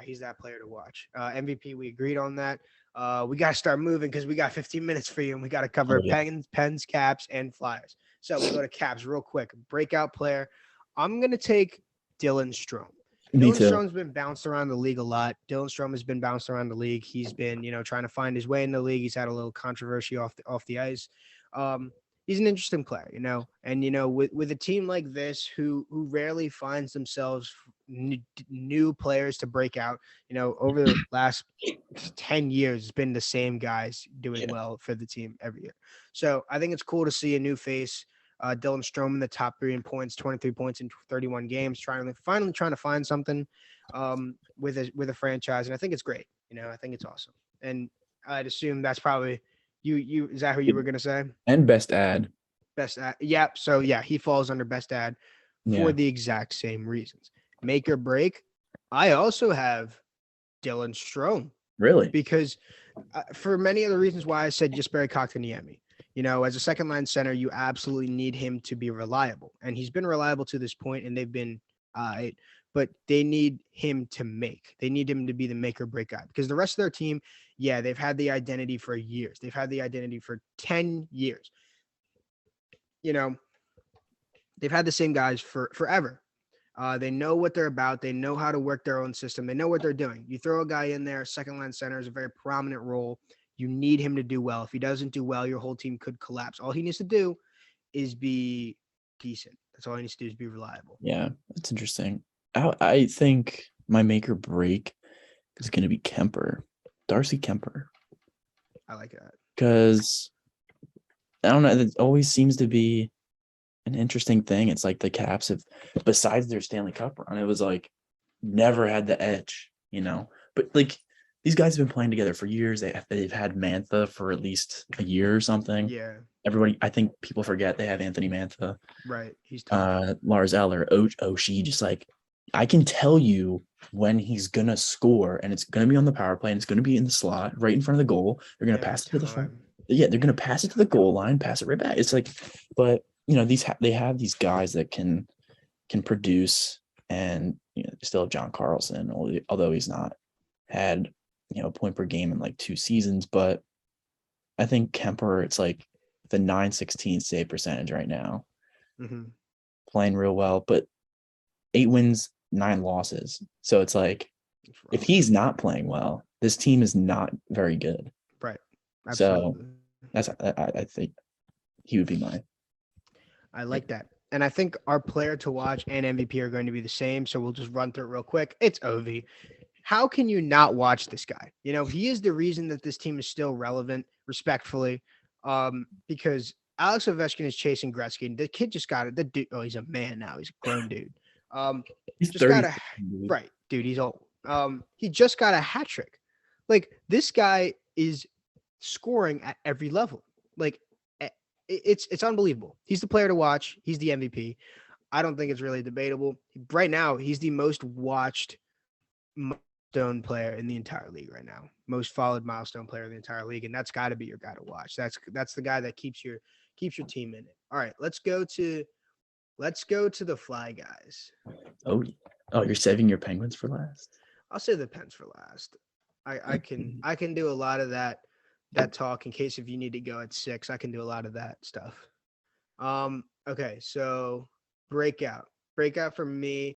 he's that player to watch. MVP, we agreed on that. We got to start moving because we got 15 minutes for you, and we got to Oh cover yeah. pens, caps, and flyers. So we'll go to caps real quick. Breakout player. I'm gonna take Dylan Strome. Me Dylan too. Strome's been bounced around the league a lot. Dylan Strome has been bounced around the league. He's been, trying to find his way in the league. He's had a little controversy off the ice. Um, he's an interesting player, and with a team like this who rarely finds themselves new players to break out. Over the last 10 years, it's been the same guys doing Yeah. well for the team every year. So I think it's cool to see a new face. Dylan Strome in the top three in points, 23 points in 31 games, finally trying to find something with a franchise, and I think it's great. I think it's awesome, and I'd assume that's probably you. Is that who you were gonna say? And best ad. Best ad. Yeah. So yeah, he falls under best ad for Yeah. the exact same reasons. Make or break. I also have Dylan Strome Really? because for many of the reasons why I said just Barry Kotkaniemi. As a second line center, you absolutely need him to be reliable, and he's been reliable to this point, and they've been but they need him to make. They need him to be the make or break guy because the rest of their team, yeah, they've had the identity for years. They've had the identity for 10 years. You know, they've had the same guys for forever. They know what they're about. They know how to work their own system. They know what they're doing. You throw a guy in there, second line center is a very prominent role. You need him to do well. If he doesn't do well, your whole team could collapse. All he needs to do is be decent. That's all he needs to do is be reliable. Yeah, that's interesting. I think my make or break is going to be Kemper, Darcy Kemper, I like that. because I don't know. It always seems to be an interesting thing. It's like the Caps have, besides their Stanley Cup run, it was like never had the edge, But like these guys have been playing together for years. They've had Mantha for at least a year or something. Yeah, Everybody, I think people forget they have Anthony Mantha, right. He's tough. Lars Eller, Oshie. Just like I can tell you when he's gonna score, and it's gonna be on the power play, and it's gonna be in the slot right in front of the goal. They're gonna Every pass it to the front. time. Yeah, they're gonna pass it to the goal line, pass it right back. It's like, but they have these guys that can produce, and still have John Carlson, although he's not had a point per game in like 2 seasons. But I think Kemper, it's like the 916 save percentage right now, Mm-hmm. playing real well, but 8 wins, 9 losses. So it's like if he's not playing well, this team is not very good. Right. So Absolutely. I think he would be mine. I like that. And I think our player to watch and MVP are going to be the same. So we'll just run through it real quick. It's Ovi. How can you not watch this guy? He is the reason that this team is still relevant, respectfully, because Alex Ovechkin is chasing Gretzky. The kid just got it. The dude, he's a man now. He's a grown dude. He's Just 30. got a right, dude. He's old. He just got a hat trick. Like this guy is scoring at every level. Like it's unbelievable. He's the player to watch. He's the MVP. I don't think it's really debatable. Right now, he's the most watched milestone player in the entire league right now. Most followed milestone player in the entire league, and that's got to be your guy to watch. That's the guy that keeps your team in it. All right, let's go to the fly guys. Oh, you're saving your Penguins for last? I'll say the Pens for last. I can do a lot of that talk in case if you need to go at 6. I can do a lot of that stuff. Okay, so breakout for me.